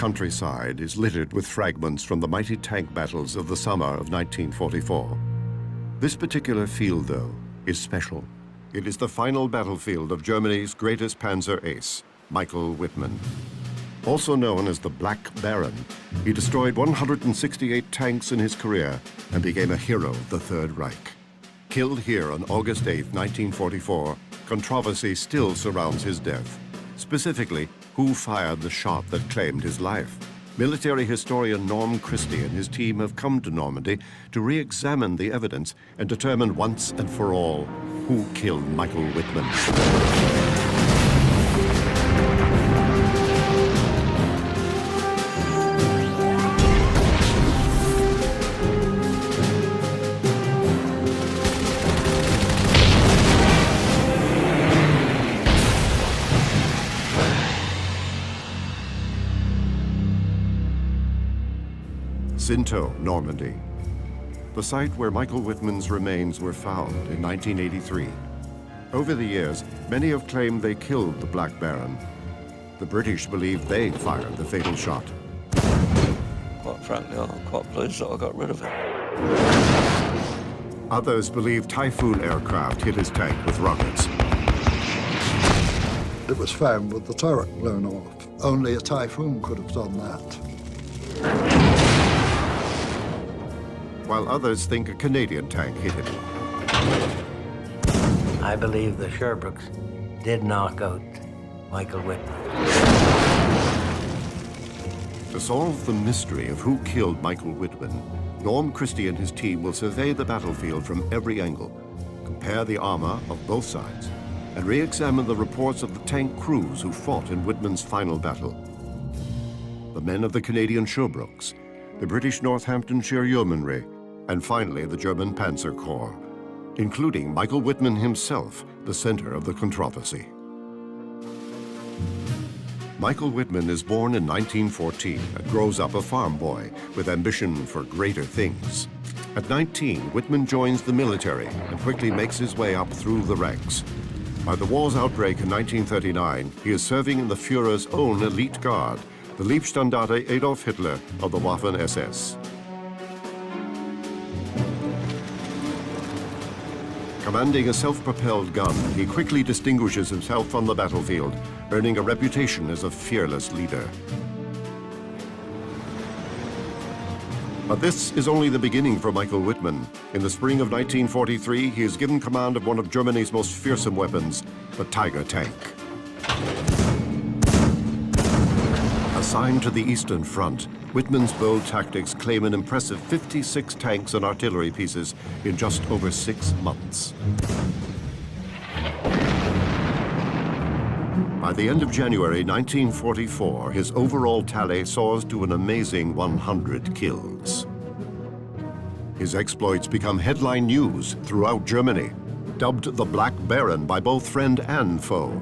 countryside is littered with fragments from the mighty tank battles of the summer of 1944. This particular field, though, is special. It is the final battlefield of Germany's greatest Panzer ace, Michael Wittmann. Also known as the Black Baron, he destroyed 168 tanks in his career and became a hero of the Third Reich. Killed here on August 8, 1944, controversy still surrounds his death. Specifically, who fired the shot that claimed his life? Military historian Norm Christie and his team have come to Normandy to re-examine the evidence and determine once and for all who killed Michael Wittmann. Sinto, Normandy, the site where Michael Wittmann's remains were found in 1983. Over the years, many have claimed they killed the Black Baron. The British believe they fired the fatal shot. Quite frankly, I'm quite pleased that I got rid of it. Others believe Typhoon aircraft hit his tank with rockets. It was found with the turret blown off. Only a Typhoon could have done that. While others think a Canadian tank hit him. I believe the Sherbrooks did knock out Michael Wittmann. To solve the mystery of who killed Michael Wittmann, Norm Christie and his team will survey the battlefield from every angle, compare the armor of both sides, and re-examine the reports of the tank crews who fought in Wittmann's final battle. The men of the Canadian Sherbrooks, the British Northamptonshire Yeomanry, and finally the German Panzer Corps, including Michael Wittmann himself, the center of the controversy. Michael Wittmann is born in 1914 and grows up a farm boy with ambition for greater things. At 19, Wittmann joins the military and quickly makes his way up through the ranks. By the war's outbreak in 1939, he is serving in the Führer's own elite guard, the Leibstandarte Adolf Hitler of the Waffen-SS. Commanding a self-propelled gun, he quickly distinguishes himself on the battlefield, earning a reputation as a fearless leader. But this is only the beginning for Michael Wittmann. In the spring of 1943, he is given command of one of Germany's most fearsome weapons, the Tiger tank. Assigned to the Eastern Front, Wittmann's bold tactics claim an impressive 56 tanks and artillery pieces in just over 6 months. By the end of January 1944, his overall tally soars to an amazing 100 kills. His exploits become headline news throughout Germany, dubbed the Black Baron by both friend and foe.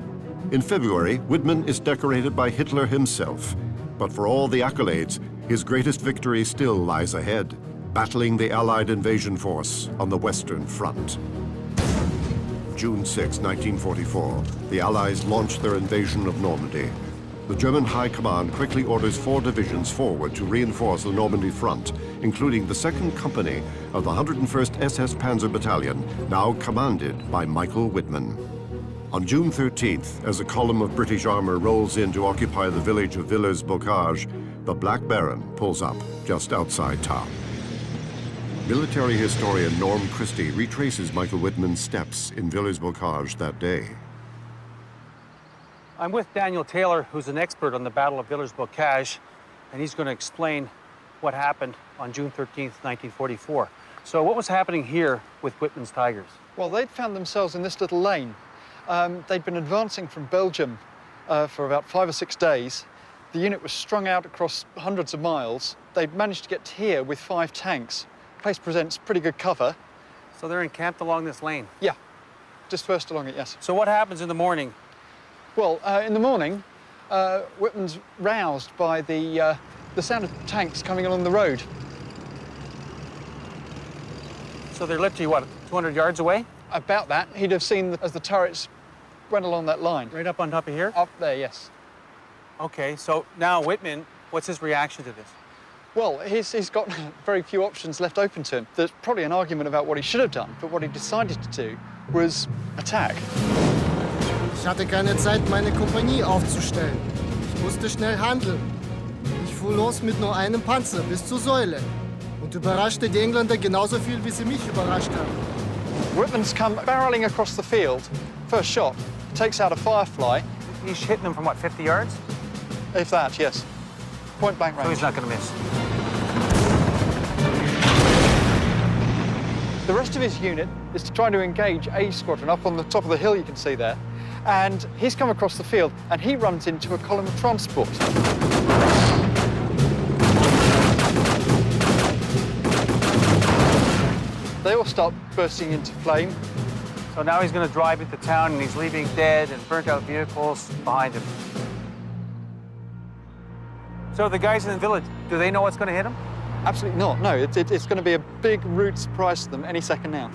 In February, Wittmann is decorated by Hitler himself. But for all the accolades, his greatest victory still lies ahead, battling the Allied invasion force on the Western Front. June 6, 1944, the Allies launched their invasion of Normandy. The German High Command quickly orders 4 divisions forward to reinforce the Normandy front, including the 2nd Company of the 101st SS Panzer Battalion, now commanded by Michael Wittmann. On June 13th, as a column of British armor rolls in to occupy the village of Villers-Bocage, the Black Baron pulls up just outside town. Military historian Norm Christie retraces Michael Wittmann's steps in Villers-Bocage that day. I'm with Daniel Taylor, who's an expert on the Battle of Villers-Bocage, and he's going to explain what happened on June 13th, 1944. So what was happening here with Wittmann's Tigers? Well, they'd found themselves in this little lane. They'd been advancing from Belgium for about 5 or 6 days. The unit was strung out across hundreds of miles. They'd managed to get here with 5 tanks. The place presents pretty good cover. So they're encamped along this lane? Yeah, dispersed along it, yes. So what happens in the morning? Well, in the morning, Wittmann's roused by the sound of tanks coming along the road. So they're literally, what, 200 yards away? About that. He'd have seen as the turrets went along that line. Right up on top of here? Up there, yes. Okay, so now Wittmann What's his reaction to this? Well, he's got very few options left open to him. There's probably an argument about what he should have done, but what he decided to do was attack. Ich hatte keine Zeit, meine Kompanie aufzustellen. Ich musste schnell handeln. Ich fuhr los mit nur einem Panzer bis zur Säule und überraschte die Engländer genauso viel, wie sie mich überrascht haben. Wittmann's come barreling across the field. First shot, takes out a Firefly. He's hitting them from, what, 50 yards? If that, yes. Point blank range. So he's not going to miss. The rest of his unit is to try to engage A squadron up on the top of the hill you can see there. And he's come across the field and he runs into a column of transport. They all start bursting into flame. So now he's going to drive into town and he's leaving dead and burnt out vehicles behind him. So the guys in the village, do they know what's going to hit them? Absolutely not, no. It's going to be a big, rude surprise to them any second now.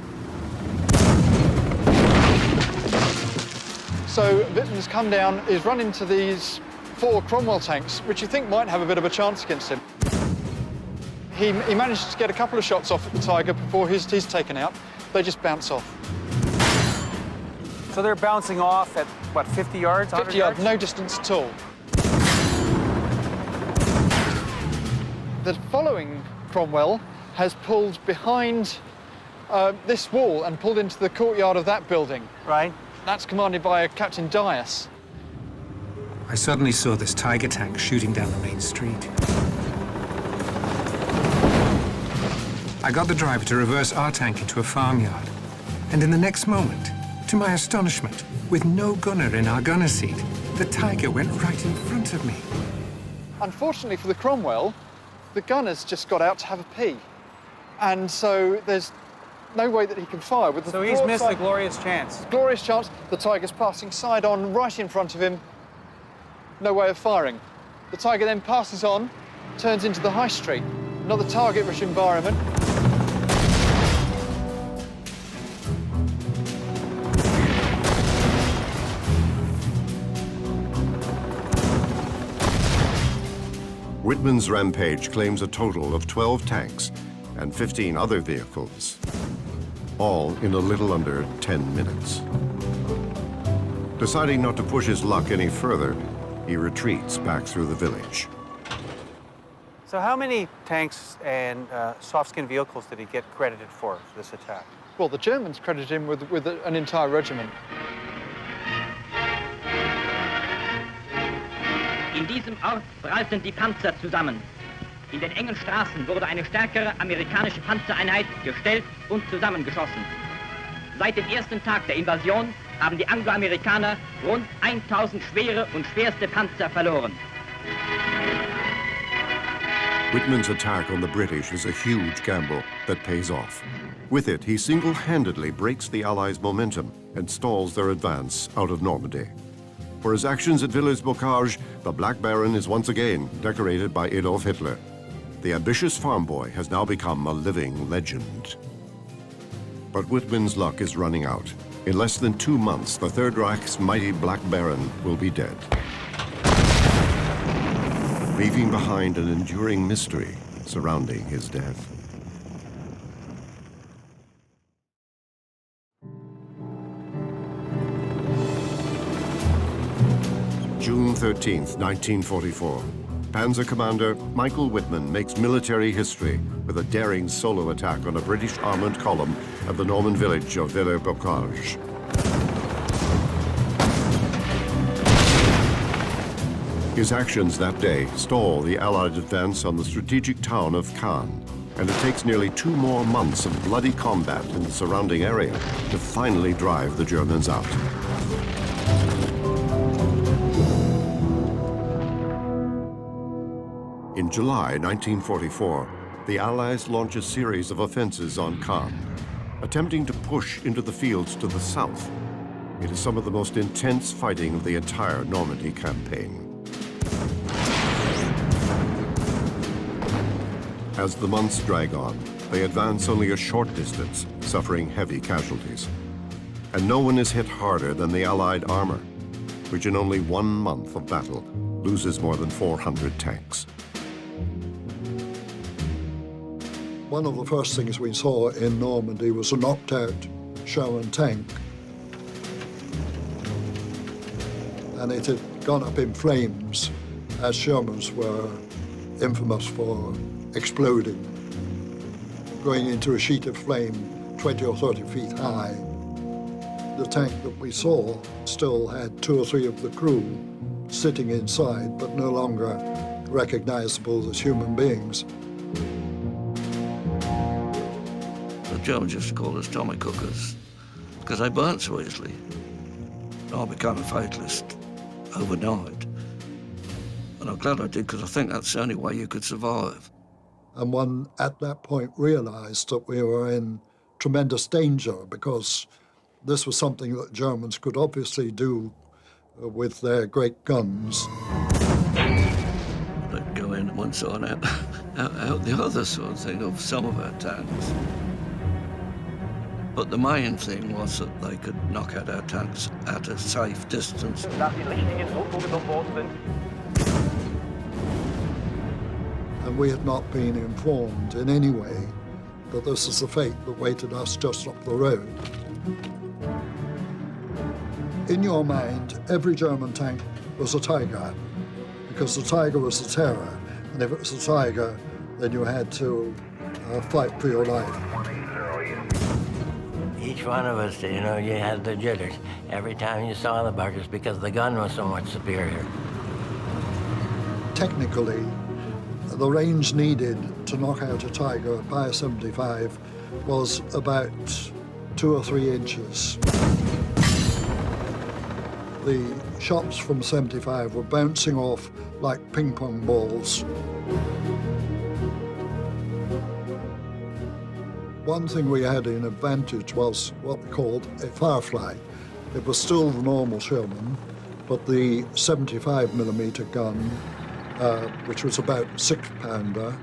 So Wittmann's come down, he's run into these 4 Cromwell tanks, which you think might have a bit of a chance against him. He managed to get a couple of shots off at the Tiger before he's taken out. They just bounce off. So they're bouncing off at, what, 50 yards, 50 yards, no distance at all. The following Cromwell has pulled behind this wall and pulled into the courtyard of that building. Right. That's commanded by a Captain Dias. I suddenly saw this Tiger tank shooting down the main street. I got the driver to reverse our tank into a farmyard. And in the next moment, to my astonishment, with no gunner in our gunner seat, the Tiger went right in front of me. Unfortunately for the Cromwell, the gunners just got out to have a pee. And so there's no way that he can fire. With the So he's missed a glorious chance. Glorious chance. The Tiger's passing side on right in front of him. No way of firing. The Tiger then passes on, turns into the high street. Another target-rich environment. Wittmann's rampage claims a total of 12 tanks and 15 other vehicles, all in a little under 10 minutes. Deciding not to push his luck any further, he retreats back through the village. So how many tanks and soft-skin vehicles did he get credited for this attack? Well, the Germans credited him with an entire regiment. In diesem Ort prallten die Panzer zusammen. In den engen Straßen wurde eine stärkere amerikanische Panzereinheit gestellt und zusammengeschossen. Seit dem ersten Tag der Invasion haben die Angloamerikaner rund 1000 schwere und schwerste Panzer verloren. Wittmann's attack on the British is a huge gamble that pays off. With it, he single-handedly breaks the Allies' momentum and stalls their advance out of Normandy. For his actions at Villers-Bocage, the Black Baron is once again decorated by Adolf Hitler. The ambitious farm boy has now become a living legend. But Wittmann's luck is running out. In less than 2 months, the Third Reich's mighty Black Baron will be dead, leaving behind an enduring mystery surrounding his death. June 13th, 1944. Panzer Commander Michael Wittmann makes military history with a daring solo attack on a British armored column at the Norman village of Villers-Bocage. His actions that day stall the Allied advance on the strategic town of Caen, and it takes nearly 2 more months of bloody combat in the surrounding area to finally drive the Germans out. In July 1944, the Allies launch a series of offenses on Caen, attempting to push into the fields to the south. It is some of the most intense fighting of the entire Normandy campaign. As the months drag on, they advance only a short distance, suffering heavy casualties. And no one is hit harder than the Allied armor, which in only 1 month of battle loses more than 400 tanks. One of the first things we saw in Normandy was a knocked-out Sherman tank. And it had gone up in flames, as Shermans were infamous for exploding, going into a sheet of flame 20 or 30 feet high. The tank that we saw still had 2 or 3 of the crew sitting inside, but no longer recognizable as human beings. The Germans used to call us Tommy cookers because I burnt so easily. I became a fatalist overnight. And I'm glad I did, because I think that's the only way you could survive. And one, at that point, realized that we were in tremendous danger, because this was something that Germans could obviously do with their great guns. They'd go in one side, out the other sort of thing of some of our tanks. But the main thing was that they could knock out our tanks at a safe distance. And we had not been informed in any way that this is the fate that waited us just up the road. In your mind, every German tank was a Tiger, because the Tiger was the terror, and if it was a Tiger, then you had to fight for your life. Each one of us, you know, you had the jitters every time you saw the buggers because the gun was so much superior. Technically, the range needed to knock out a Tiger by a 75 was about 2 or 3 inches. The shots from 75 were bouncing off like ping pong balls. One thing we had in advantage was what we called a Firefly. It was still the normal Sherman, but the 75mm gun, which was about 6-pounder,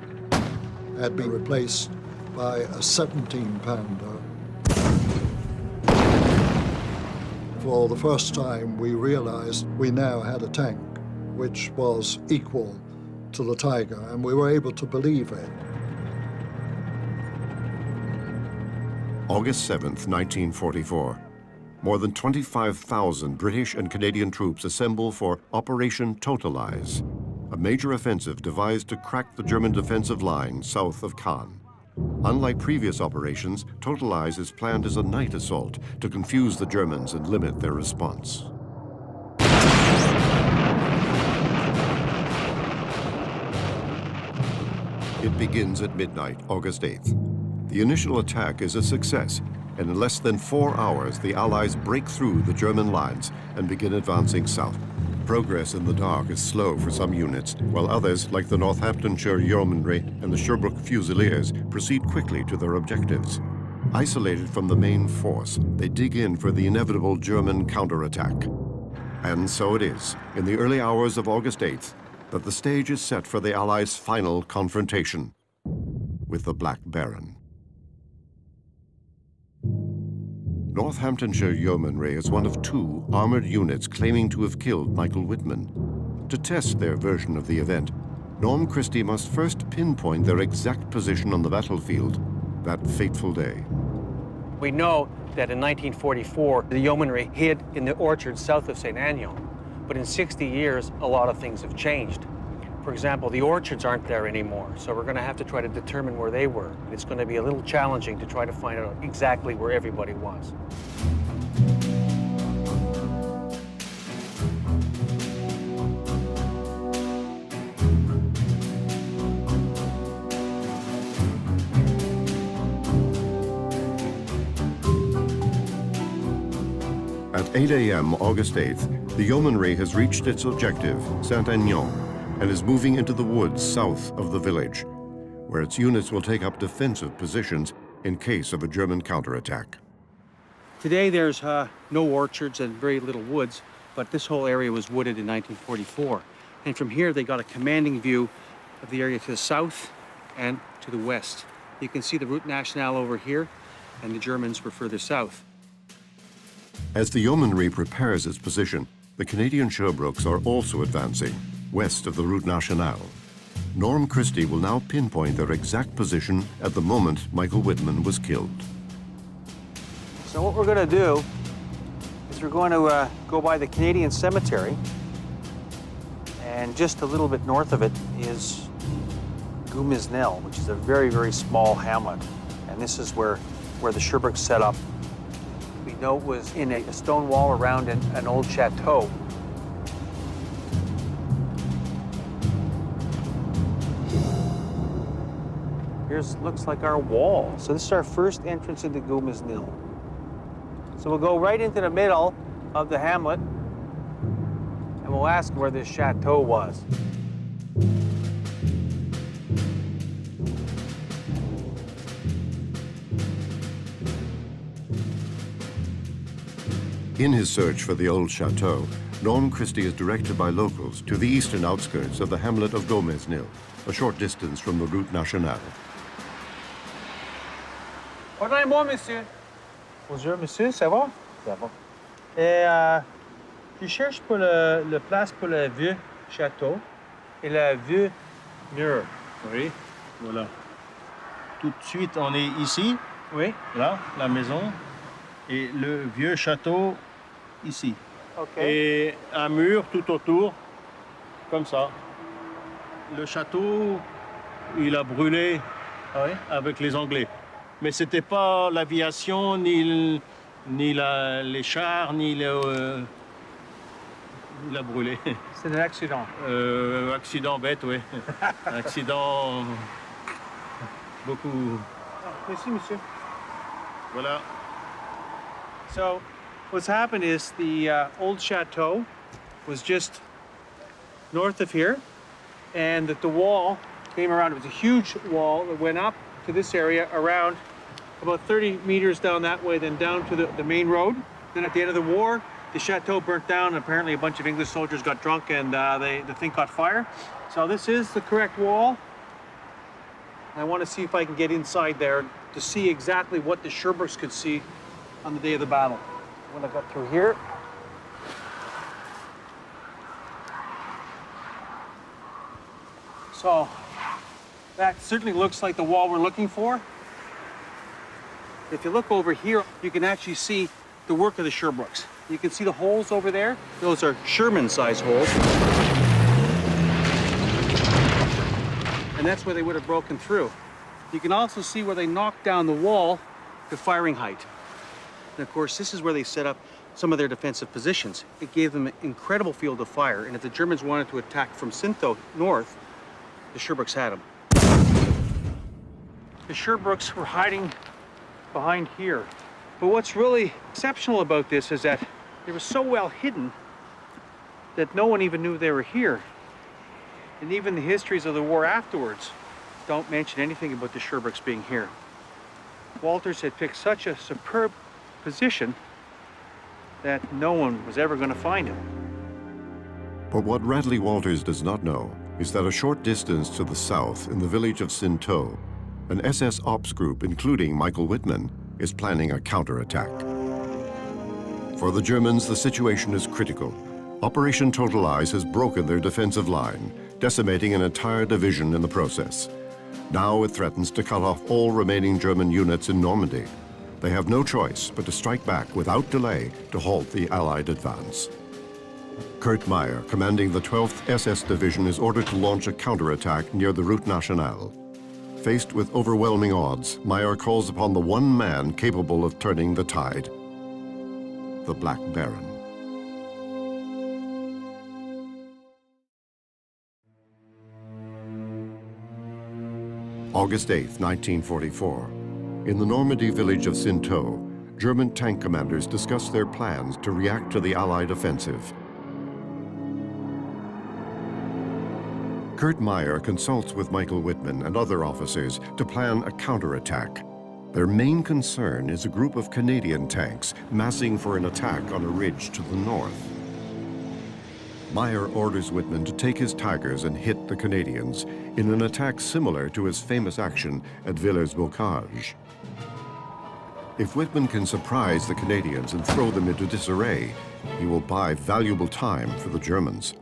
had been replaced by a 17-pounder. For the first time, we realized we now had a tank which was equal to the Tiger, and we were able to believe it. August 7th, 1944. More than 25,000 British and Canadian troops assemble for Operation Totalize, a major offensive devised to crack the German defensive line south of Caen. Unlike previous operations, Totalize is planned as a night assault to confuse the Germans and limit their response. It begins at midnight, August 8th. The initial attack is a success, and in less than 4 hours, the Allies break through the German lines and begin advancing south. Progress in the dark is slow for some units, while others, like the Northamptonshire Yeomanry and the Sherbrooke Fusiliers, proceed quickly to their objectives. Isolated from the main force, they dig in for the inevitable German counterattack. And so it is, in the early hours of August 8th, that the stage is set for the Allies' final confrontation with the Black Baron. Northamptonshire Yeomanry is one of 2 armored units claiming to have killed Michael Wittmann. To test their version of the event, Norm Christie must first pinpoint their exact position on the battlefield that fateful day. We know that in 1944, the Yeomanry hid in the orchard south of St. Agnon. But in 60 years, a lot of things have changed. For example, the orchards aren't there anymore, so we're going to have to try to determine where they were. It's going to be a little challenging to try to find out exactly where everybody was. At 8 a.m. August 8th, the Yeomanry has reached its objective, St. Agnon, and is moving into the woods south of the village, where its units will take up defensive positions in case of a German counterattack. Today there's no orchards and very little woods, but this whole area was wooded in 1944. And from here they got a commanding view of the area to the south and to the west. You can see the Route Nationale over here, and the Germans were further south. As the Yeomanry prepares its position, the Canadian Sherbrooks are also advancing west of the Route Nationale. Norm Christie will now pinpoint their exact position at the moment Michael Wittmann was killed. So what we're going to do is we're going to go by the Canadian cemetery, and just a little bit north of it is Gumisnel, which is a very, very small hamlet. And this is where the Sherbrooke set up. We know it was in a stone wall around an old chateau. Here's, looks like our wall. So this is our first entrance into Gumisnel. So we'll go right into the middle of the hamlet, and we'll ask where this chateau was. In his search for the old chateau, Norm Christie is directed by locals to the eastern outskirts of the hamlet of Gumisnel, a short distance from the route nationale. Pardonnez-moi, monsieur. Bonjour, monsieur, ça va? Ça va. Et je cherche pour le place pour le vieux château et le vieux mur. Oui, voilà. Tout de suite, on est ici. Oui. Là, la maison. Et le vieux château, ici. OK. Et un mur tout autour, comme ça. Le château, il a brûlé avec les Anglais. Mais ce n'était pas l'aviation, ni les chars, ni le... il a brûlé. C'est un accident. Accident bête, oui. Accident... beaucoup... Merci, monsieur. Voilà. So, what's happened is the old chateau was just north of here, and that the wall came around. It was a huge wall that went up to this area around about 30 meters down that way, then down to the main road. Then at the end of the war, the chateau burnt down, and apparently a bunch of English soldiers got drunk and the thing caught fire. So this is the correct wall. I want to see if I can get inside there to see exactly what the Sherbrooks could see on the day of the battle. When I got through here, so that certainly looks like the wall we're looking for. If you look over here, you can actually see the work of the Sherbrooks. You can see the holes over there. Those are Sherman-sized holes. And that's where they would have broken through. You can also see where they knocked down the wall to firing height. And of course, this is where they set up some of their defensive positions. It gave them an incredible field of fire. And if the Germans wanted to attack from Sinto north, the Sherbrooks had them. The Sherbrooks were hiding behind here. But what's really exceptional about this is that they were so well hidden that no one even knew they were here. And even the histories of the war afterwards don't mention anything about the Sherbrooks being here. Walters had picked such a superb position that no one was ever going to find him. But what Radley Walters does not know is that a short distance to the south, in the village of Sinto, an SS ops group, including Michael Wittmann, is planning a counterattack. For the Germans, the situation is critical. Operation Totalize has broken their defensive line, decimating an entire division in the process. Now it threatens to cut off all remaining German units in Normandy. They have no choice but to strike back without delay to halt the Allied advance. Kurt Meyer, commanding the 12th SS Division, is ordered to launch a counterattack near the Route Nationale. Faced with overwhelming odds, Meyer calls upon the one man capable of turning the tide, the Black Baron. August 8, 1944. In the Normandy village of Sinto, German tank commanders discuss their plans to react to the Allied offensive. Kurt Meyer consults with Michael Wittmann and other officers to plan a counterattack. Their main concern is a group of Canadian tanks massing for an attack on a ridge to the north. Meyer orders Wittmann to take his Tigers and hit the Canadians in an attack similar to his famous action at Villers-Bocage. If Wittmann can surprise the Canadians and throw them into disarray, he will buy valuable time for the Germans.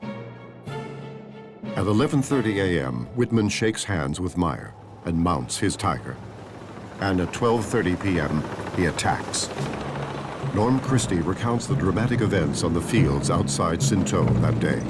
At 11:30 a.m., Wittmann shakes hands with Meyer and mounts his Tiger. And at 12:30 p.m., he attacks. Norm Christie recounts the dramatic events on the fields outside Sinto that day.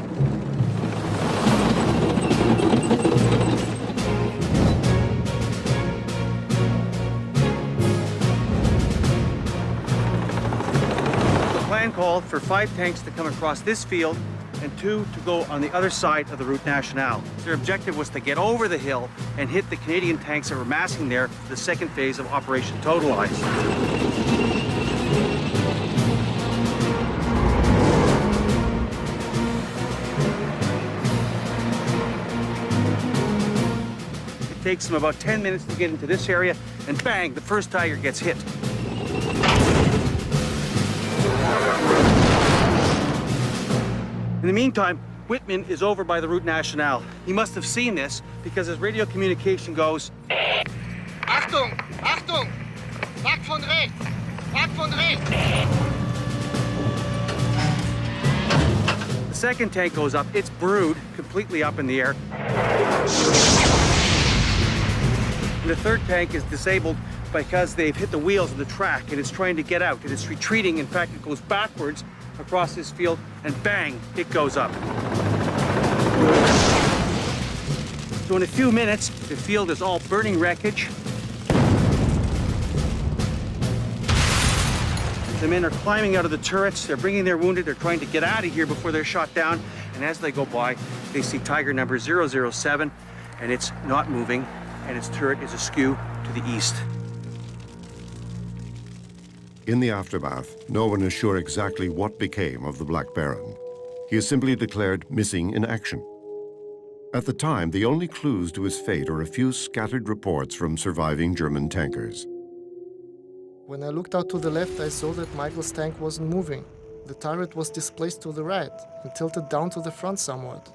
The plan called for 5 tanks to come across this field and 2 to go on the other side of the Route Nationale. Their objective was to get over the hill and hit the Canadian tanks that were massing there for the second phase of Operation Totalize. It takes them about 10 minutes to get into this area, and bang, the first Tiger gets hit. In the meantime, Wittmann is over by the Route Nationale. He must have seen this because his radio communication goes, Achtung! Achtung! Flak von rechts! Flak von rechts! The second tank goes up. It's brewed completely up in the air. And the third tank is disabled because they've hit the wheels of the track and it's trying to get out and it's retreating. In fact, it goes backwards across this field and bang, it goes up. So in a few minutes, the field is all burning wreckage. The men are climbing out of the turrets. They're bringing their wounded. They're trying to get out of here before they're shot down. And as they go by, they see Tiger number 007, and it's not moving, and its turret is askew to the east. In the aftermath, no one is sure exactly what became of the Black Baron. He is simply declared missing in action. At the time, the only clues to his fate are a few scattered reports from surviving German tankers. When I looked out to the left, I saw that Michael's tank wasn't moving. The turret was displaced to the right and tilted down to the front somewhat.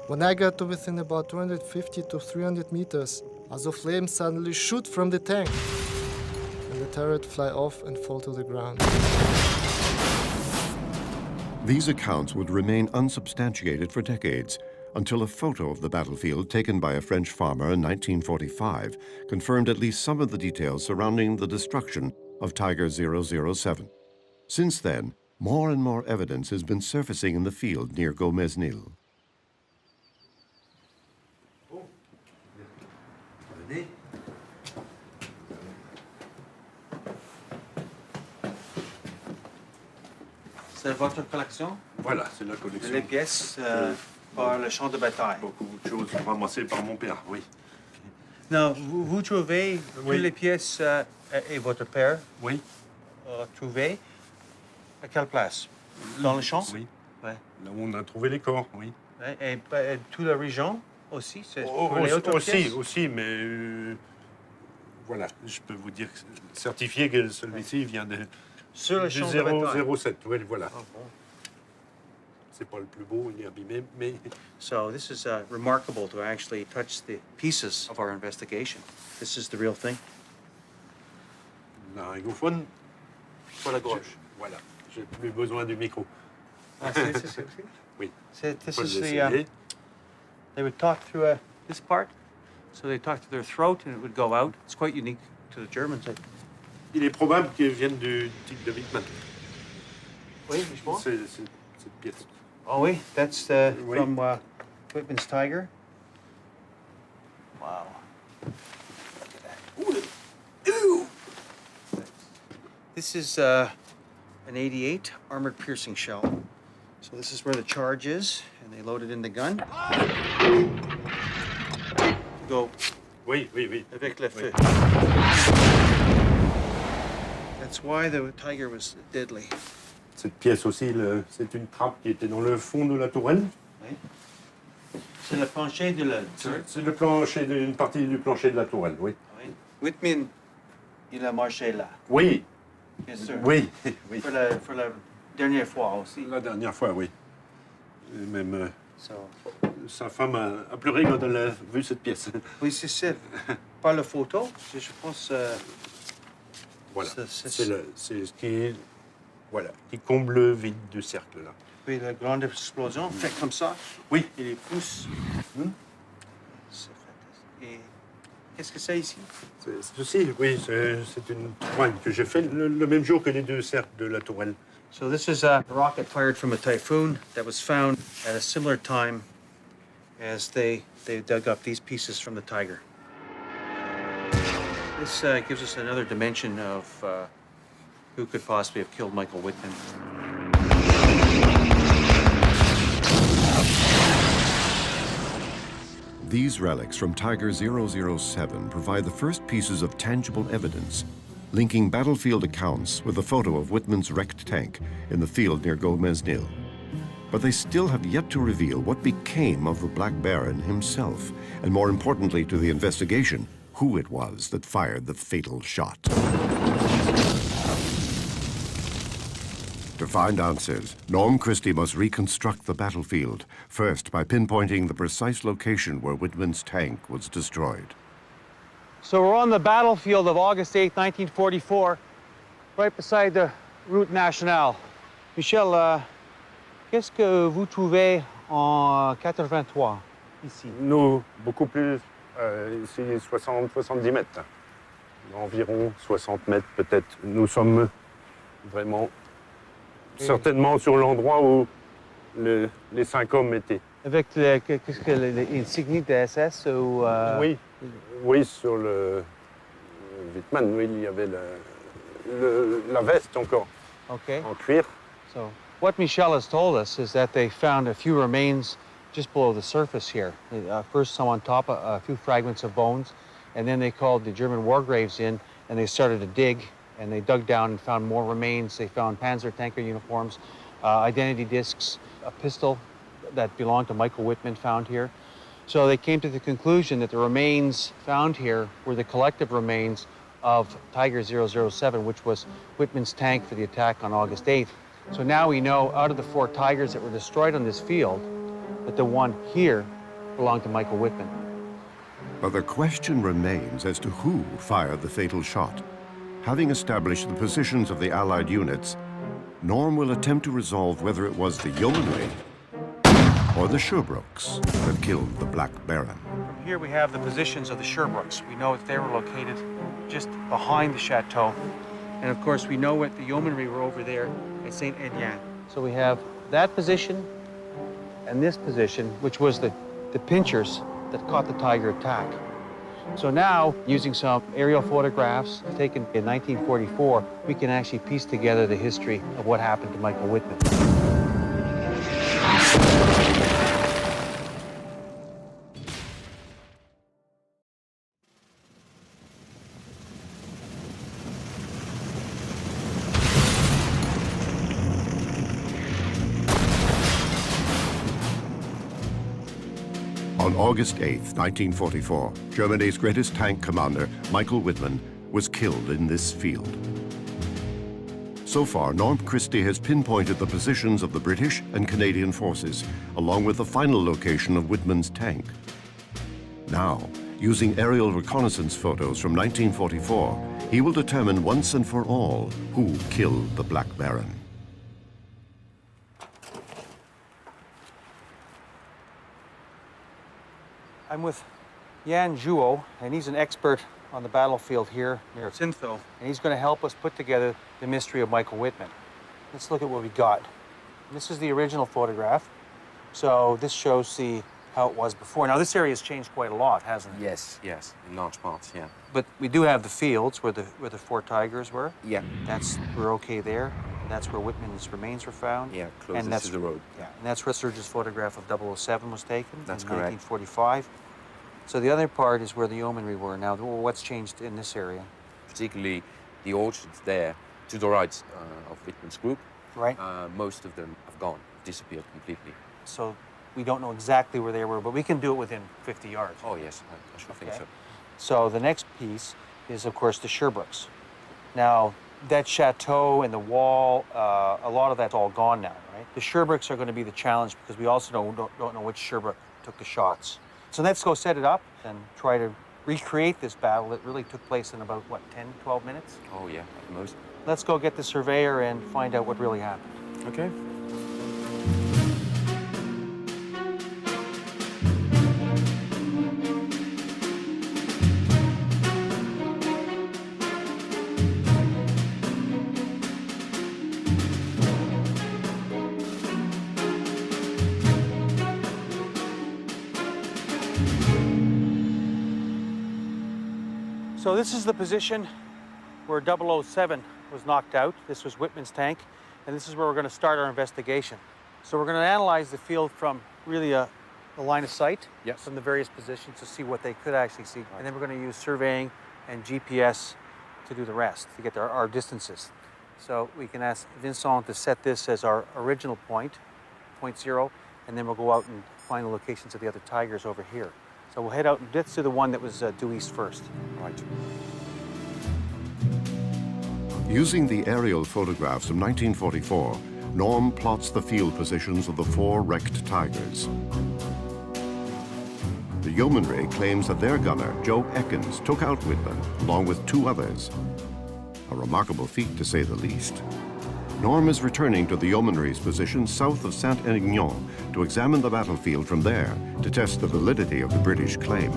When I got to within about 250 to 300 meters, as a flame suddenly shoot from the tank, and the turret fly off and fall to the ground. These accounts would remain unsubstantiated for decades, until a photo of the battlefield taken by a French farmer in 1945 confirmed at least some of the details surrounding the destruction of Tiger 007. Since then, more and more evidence has been surfacing in the field near Gomesnil. C'est votre collection? Voilà, c'est la collection. Les pièces par le champ de bataille. Beaucoup de choses ramassées par mon père, oui. Non, vous trouvez Oui. toutes les pièces et votre père Oui. trouvé à quelle place? Dans le champ? Oui. Ouais. Là où on a trouvé les corps, oui. Ouais, et toute la région aussi? C'est pour les autres pièces? aussi, mais voilà, je peux vous dire, certifié que celui-ci vient de Sur le champ de bataille? 007, oui, voilà. Oh, bon. C'est pas le plus beau, il est abîmé, mais... So this is remarkable to actually touch the pieces of our investigation. This is the real thing. La anglophone, Pour la gauche. voilà, j'ai plus besoin du micro. Ah, c'est Oui. This Faut is l'essayer. they would talk through this part. So they talk to their throat and it would go out. It's quite unique to the Germans. Il est probable qu'ils viennent du type de Wittmann. Oui, je pense. C'est cette pièce. Oh, oui, that's Oui. from Wittmann's Tiger. Wow. Look at that. Ooh. This is an 88 armored piercing shell. So this is where the charge is, and they load it in the gun. Go Oui, oui, oui. avec le feu. That's why the Tiger was deadly. Cette pièce aussi, c'est une trappe qui était dans le fond de la tourelle. Oui. C'est le plancher de la turret. C'est le plancher, une partie du plancher de la tourelle, oui. Oui. Wittmann, il a marché là. Oui, Bien sûr. oui, oui. Pour la dernière fois aussi. La dernière fois, oui. Et même So, sa femme a pleuré quand elle a vu cette pièce. oui, c'est ça. Par la photo, je pense. Voilà, c'est c'est ce qui comble le vide du cercle, là. Oui, la grande explosion, fait comme ça. Oui. Et les pouces. C'est fait. Et qu'est-ce que c'est ici? Ceci, oui, c'est une tourelle que j'ai fait le même jour que les deux cercles de la tourelle. So this is a rocket fired from a Typhoon that was found at a similar time as they dug up these pieces from the Tiger. This gives us another dimension of who could possibly have killed Michael Wittmann. These relics from Tiger 007 provide the first pieces of tangible evidence, linking battlefield accounts with a photo of Wittmann's wrecked tank in the field near Gomez-Nil. But they still have yet to reveal what became of the Black Baron himself, and more importantly to the investigation, who it was that fired the fatal shot. To find answers, Norm Christie must reconstruct the battlefield, first by pinpointing the precise location where Wittmann's tank was destroyed. So we're on the battlefield of August 8, 1944, right beside the route nationale. Michel, qu'est-ce que vous trouvez en 83 ici? Nous, beaucoup plus, ici 60-70 mètres. Environ 60 mètres peut-être. Nous sommes vraiment certainement sur l'endroit où les 5 hommes étaient. Avec l'insigne de SS ou... Oui, sur le Wittmann, oui, il y avait la veste encore, en cuir. So what Michel has told us is that they found a few remains just below the surface here. First some on top, a few fragments of bones, and then they called the German war graves in and they started to dig, and they dug down and found more remains. They found Panzer tanker uniforms, identity discs, a pistol that belonged to Michael Wittmann found here. So they came to the conclusion that the remains found here were the collective remains of Tiger 007, which was Wittmann's tank for the attack on August 8th. So now we know out of the 4 Tigers that were destroyed on this field, that the one here belonged to Michael Wittmann. But the question remains as to who fired the fatal shot. Having established the positions of the Allied units, Norm will attempt to resolve whether it was the Yeomanry or the Sherbrooks that killed the Black Baron. Here we have the positions of the Sherbrooks. We know that they were located just behind the chateau. And of course, we know that the Yeomanry were over there at St. Etienne. So we have that position and this position, which was the pinchers that caught the Tiger attack. So now, using some aerial photographs taken in 1944, we can actually piece together the history of what happened to Michael Wittmann. On August 8th, 1944, Germany's greatest tank commander, Michael Wittmann, was killed in this field. So far, Norm Christie has pinpointed the positions of the British and Canadian forces, along with the final location of Wittmann's tank. Now, using aerial reconnaissance photos from 1944, he will determine once and for all who killed the Black Baron. I'm with Jan Juo, and he's an expert on the battlefield here near Sintho, and he's going to help us put together the mystery of Michael Wittmann. Let's look at what we got. This is the original photograph. So this shows how it was before. Now, this area has changed quite a lot, hasn't it? Yes, in large parts, yeah. But we do have the fields where the 4 Tigers were. Yeah. We're okay there. And that's where Wittmann's remains were found. Yeah, closest to the road. Yeah, and that's where Serge's photograph of 007 was taken. That's in correct. 1945. So the other part is where the Yeomanry were. Now, what's changed in this area? Particularly the orchards there, to the right of Wittmann's group. Right. Most of them have gone, disappeared completely. So we don't know exactly where they were, but we can do it within 50 yards. Oh, yes, I should think so. So the next piece is, of course, the Sherbrooks. Now, that chateau and the wall, a lot of that's all gone now, right? The Sherbrooks are going to be the challenge because we also don't know which Sherbrooke took the shots. So let's go set it up and try to recreate this battle that really took place in about, 10, 12 minutes? Oh, yeah, at most. Let's go get the surveyor and find out what really happened. Okay. So this is the position where 007 was knocked out. This was Wittmann's tank, and this is where we're going to start our investigation. So we're going to analyze the field from really a line of sight from the various positions to see what they could actually see. And then we're going to use surveying and GPS to do the rest, to get our distances. So we can ask Vincent to set this as our original point 0, and then we'll go out and find the locations of the other Tigers over here. So we'll head out and let's do the one that was due east first. Right. Using the aerial photographs from 1944, Norm plots the field positions of the 4 wrecked Tigers. The Yeomanry claims that their gunner, Joe Ekins, took out Wittmann along with 2 others. A remarkable feat, to say the least. Norm is returning to the Yeomanry's position south of Saint-Aignan to examine the battlefield from there to test the validity of the British claim.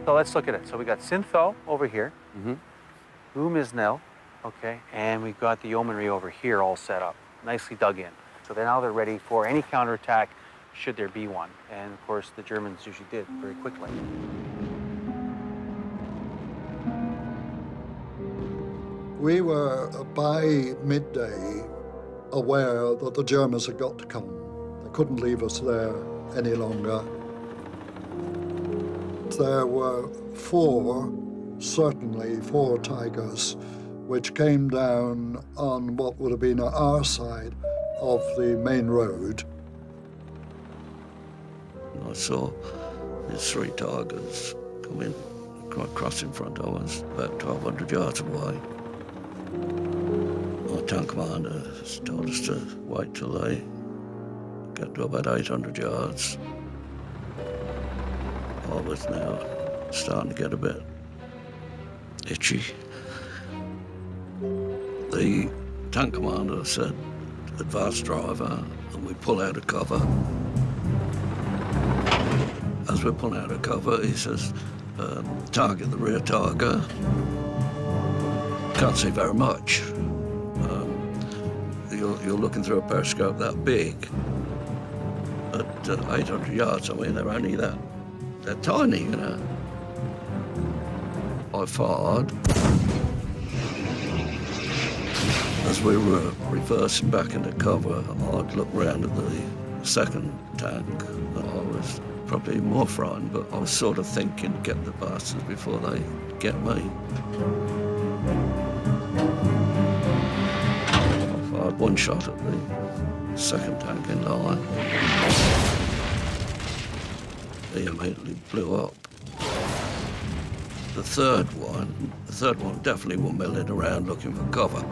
So let's look at it. So we got Syntho over here, Gumisnel, okay, and we've got the Yeomanry over here all set up, nicely dug in. So now they're ready for any counterattack should there be one. And of course, the Germans usually did very quickly. We were, by midday, aware that the Germans had got to come. They couldn't leave us there any longer. There were 4, certainly 4 Tigers, which came down on what would have been our side of the main road. I saw these 3 Tigers come in, across in front of us, about 1,200 yards away. Our tank commander told us to wait till they get to about 800 yards. I was now starting to get a bit itchy. The tank commander said, advance driver, and we pull out of cover. As we're pulling out of cover, he says, target the rear Tiger. Can't see very much. You're looking through a periscope that big. At 800 yards, I mean, they're tiny, you know. I fired. As we were reversing back into cover, I'd look round at the second tank. I was probably more frightened, but I was sort of thinking, get the bastards before they get me. I fired 1 shot at the second tank in line. He immediately blew up. The third one definitely was milling around looking for cover.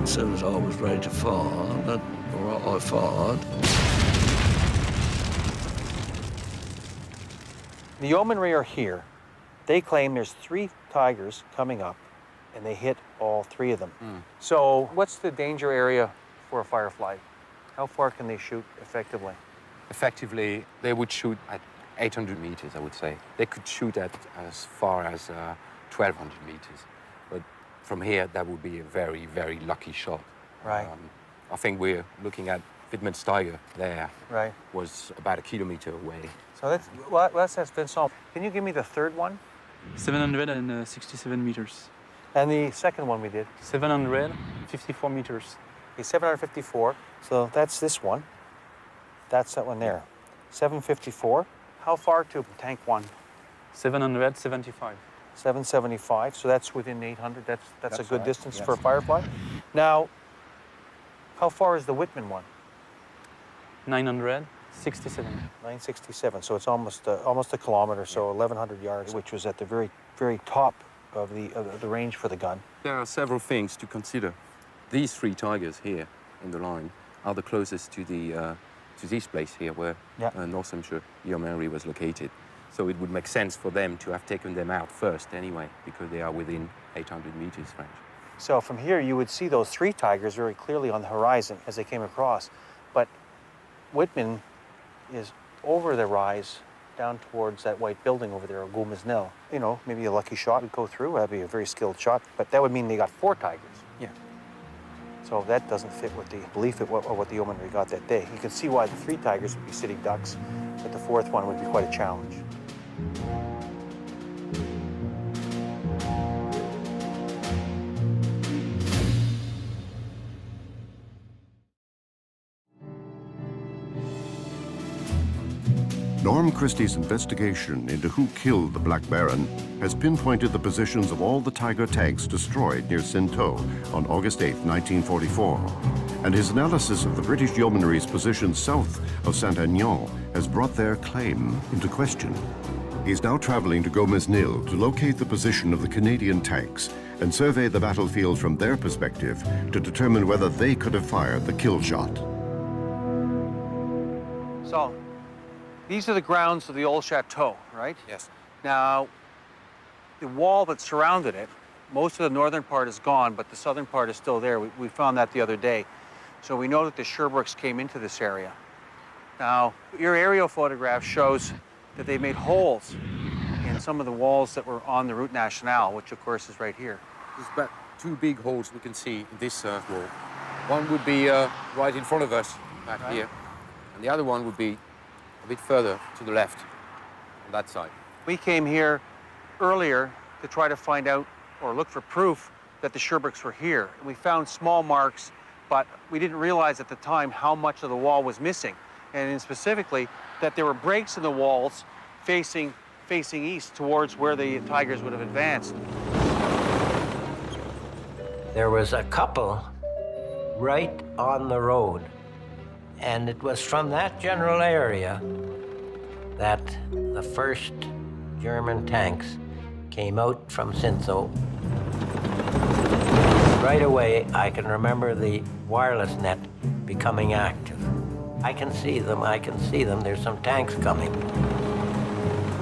As soon as I was ready to fire, I fired. The Yeomanry are here. They claim there's 3 Tigers coming up, and they hit all 3 of them. So what's the danger area for a Firefly? How far can they shoot effectively? Effectively, they would shoot at 800 meters, I would say. They could shoot at as far as 1,200 meters. But from here, that would be a very, very lucky shot. Right. I think we're looking at Wittmann's Tiger there. Right. Was about 1 kilometer away. So let's ask Vincent. Can you give me the third one? 767 meters. And the second one we did? 754 meters. Okay, 754. So that's this one. That's that one there. 754. How far to tank 1? 775. 775. So that's within 800. That's a good right. distance Yes. for a Firefly. Now, how far is the Wittmann one? 967. 967. So it's almost a kilometer. So 1,100 yards, which was at the very, very top of the range for the gun. There are several things to consider. These 3 Tigers here in the line are the closest to this place here where Northamptonshire Yeomanry was located. So it would make sense for them to have taken them out first anyway, because they are within 800 meters French. So from here, you would see those 3 Tigers very clearly on the horizon as they came across. But Wittmann is over the rise down towards that white building over there, Gumisnel. You know, maybe a lucky shot would go through. That'd be a very skilled shot. But that would mean they got 4 Tigers. Yeah. So that doesn't fit with the belief of what the Yeomanry got that day. You can see why the 3 Tigers would be sitting ducks, but the fourth one would be quite a challenge. Norm Christie's investigation into who killed the Black Baron has pinpointed the positions of all the Tiger tanks destroyed near Cîteaux on August 8, 1944. And his analysis of the British yeomanry's position south of Saint-Aignan has brought their claim into question. He's now traveling to Gomesnil to locate the position of the Canadian tanks and survey the battlefield from their perspective to determine whether they could have fired the kill shot. So, these are the grounds of the old chateau, right? Yes. Now, the wall that surrounded it, most of the northern part is gone, but the southern part is still there. We found that the other day. So we know that the Sherbrooks came into this area. Now, your aerial photograph shows that they made holes in some of the walls that were on the Route Nationale, which of course is right here. There's about two big holes we can see in this wall. One would be right in front of us, back here, and the other one would be a bit further to the left, on that side. We came here earlier to try to find out or look for proof that the Sherbrooks were here. And we found small marks, but we didn't realize at the time how much of the wall was missing. And specifically, that there were breaks in the walls facing east towards where the Tigers would have advanced. There was a couple right on the road, and it was from that general area that the first German tanks came out from Cîteaux. Right away, I can remember the wireless net becoming active. I can see them, there's some tanks coming.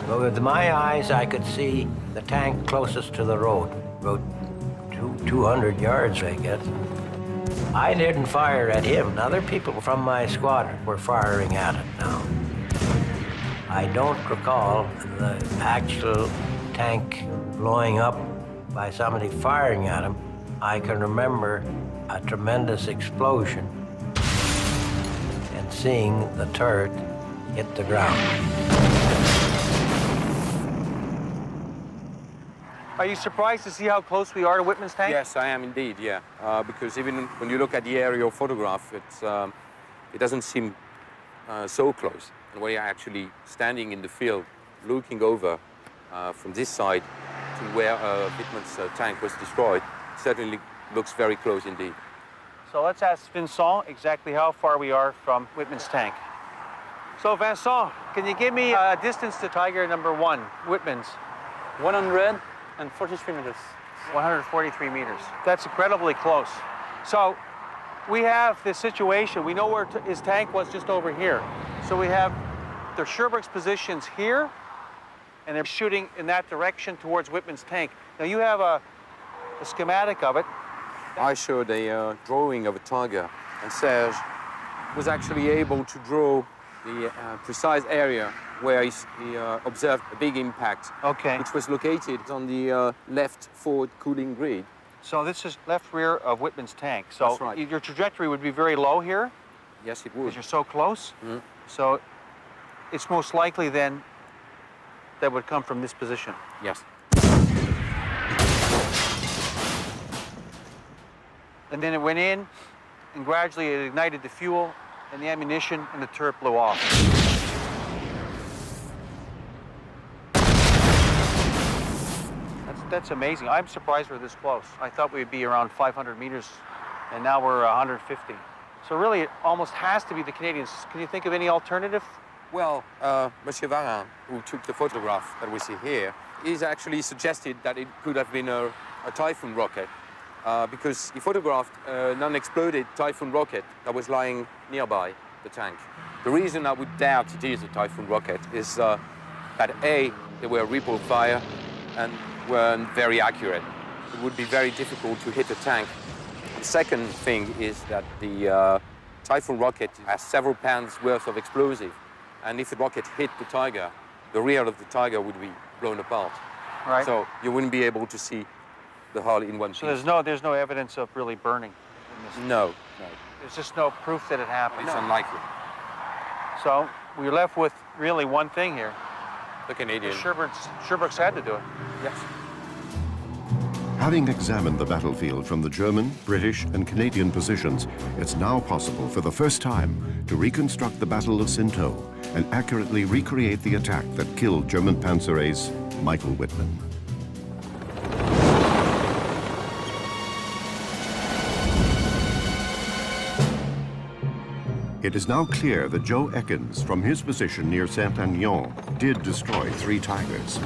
But with my eyes, I could see the tank closest to the road, about 200 yards, I guess. I didn't fire at him. Other people from my squadron were firing at it now. I don't recall the actual tank blowing up by somebody firing at him. I can remember a tremendous explosion and seeing the turret hit the ground. Are you surprised to see how close we are to Wittmann's tank? Yes, I am indeed, yeah. Because even when you look at the aerial photograph, it doesn't seem so close. And when you're actually standing in the field, looking over from this side to where Wittmann's tank was destroyed, it certainly looks very close indeed. So let's ask Vincent exactly how far we are from Wittmann's tank. So Vincent, can you give me a distance to Tiger number 1, Wittmann's? 143 meters. 143 meters. That's incredibly close. So we have this situation. We know where his tank was just over here. So we have the Sherbrooks positions here, and they're shooting in that direction towards Wittmann's tank. Now you have a schematic of it. I showed a drawing of a Tiger, and Serge was actually able to draw the precise area where he observed a big impact, which was located on the left forward cooling grid. So this is left rear of Wittmann's tank. So that's right. Your trajectory would be very low here? Yes, it would. Because you're so close? Mm-hmm. So it's most likely then that would come from this position? Yes. And then it went in, and gradually it ignited the fuel and the ammunition, and the turret blew off. That's amazing. I'm surprised we're this close. I thought we'd be around 500 meters, and now we're 150. So really, it almost has to be the Canadians. Can you think of any alternative? Well, Monsieur Varin, who took the photograph that we see here, he's actually suggested that it could have been a Typhoon rocket, because he photographed a non-exploded Typhoon rocket that was lying nearby the tank. The reason I would doubt it is a Typhoon rocket is that A, they were ripple fire and weren't very accurate. It would be very difficult to hit a tank. The second thing is that the Typhoon rocket has several pounds worth of explosive, and if the rocket hit the Tiger, the rear of the Tiger would be blown apart. Right. So you wouldn't be able to see the hull in one piece. So there's no evidence of really burning in this? No. There's just no proof that it happened? It's unlikely. So we're left with really one thing here. The Canadian. Sherbrooke's had to do it. Yes. Having examined the battlefield from the German, British, and Canadian positions, it's now possible for the first time to reconstruct the Battle of Sinto and accurately recreate the attack that killed German Panzer ace Michael Wittmann. It is now clear that Joe Ekins, from his position near Saint-Agnan, did destroy 3 Tigers.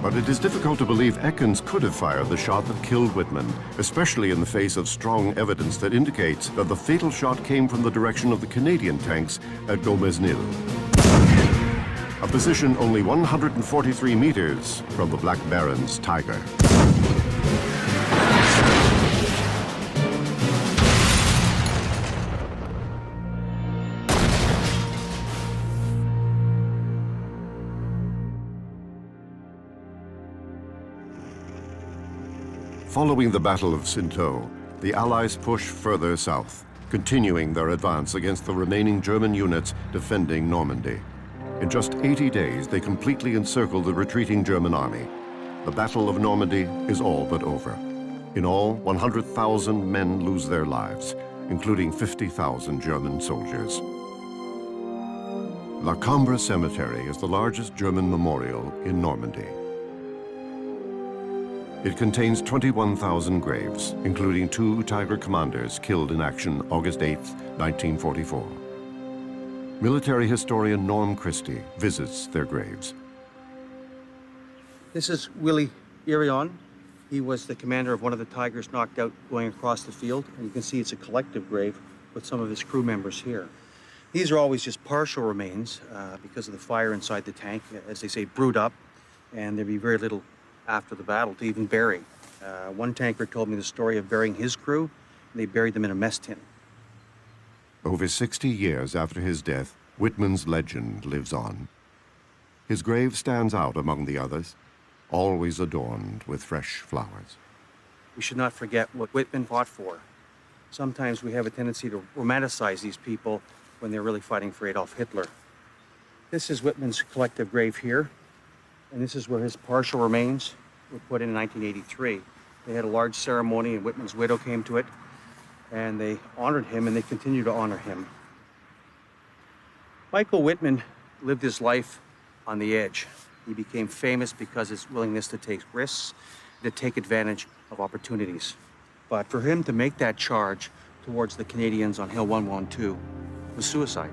But it is difficult to believe Ekins could have fired the shot that killed Wittmann, especially in the face of strong evidence that indicates that the fatal shot came from the direction of the Canadian tanks at Gomesnil, a position only 143 meters from the Black Baron's Tiger. Following the Battle of Sinto, the Allies pushed further south, continuing their advance against the remaining German units defending Normandy. In just 80 days, they completely encircled the retreating German army. The Battle of Normandy is all but over. In all, 100,000 men lose their lives, including 50,000 German soldiers. La Cambre Cemetery is the largest German memorial in Normandy. It contains 21,000 graves, including 2 Tiger commanders killed in action August 8, 1944. Military historian Norm Christie visits their graves. This is Willie Irion. He was the commander of one of the Tigers knocked out going across the field. And you can see it's a collective grave with some of his crew members here. These are always just partial remains because of the fire inside the tank, as they say, brewed up, and there'd be very little after the battle to even bury. One tanker told me the story of burying his crew, and they buried them in a mess tin. Over 60 years after his death, Wittmann's legend lives on. His grave stands out among the others, always adorned with fresh flowers. We should not forget what Wittmann fought for. Sometimes we have a tendency to romanticize these people when they're really fighting for Adolf Hitler. This is Wittmann's collective grave here, and this is where his partial remains were put in 1983. They had a large ceremony, and Wittmann's widow came to it, and they honored him, and they continue to honor him. Michael Wittmann lived his life on the edge. He became famous because of his willingness to take risks, to take advantage of opportunities. But for him to make that charge towards the Canadians on Hill 112 was suicide.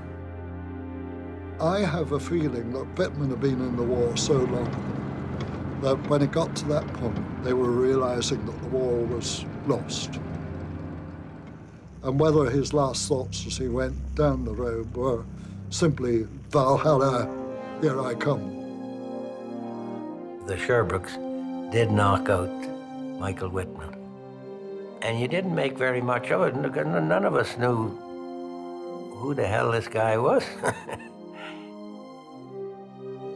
I have a feeling that Wittmann had been in the war so long that when it got to that point, they were realizing that the war was lost. And whether his last thoughts as he went down the road were simply, Valhalla, here I come. The Sherbrooks did knock out Michael Wittmann. And you didn't make very much of it. None of us knew who the hell this guy was.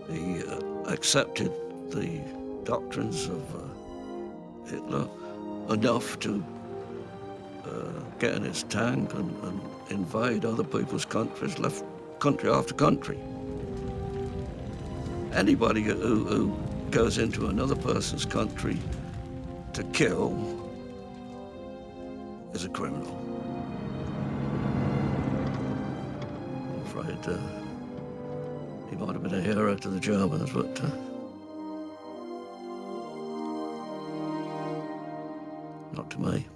He accepted the doctrines of Hitler enough to get in his tank and invade other people's countries, left country after country. Anybody who goes into another person's country to kill is a criminal. I'm afraid he might have been a hero to the Germans, but not to me.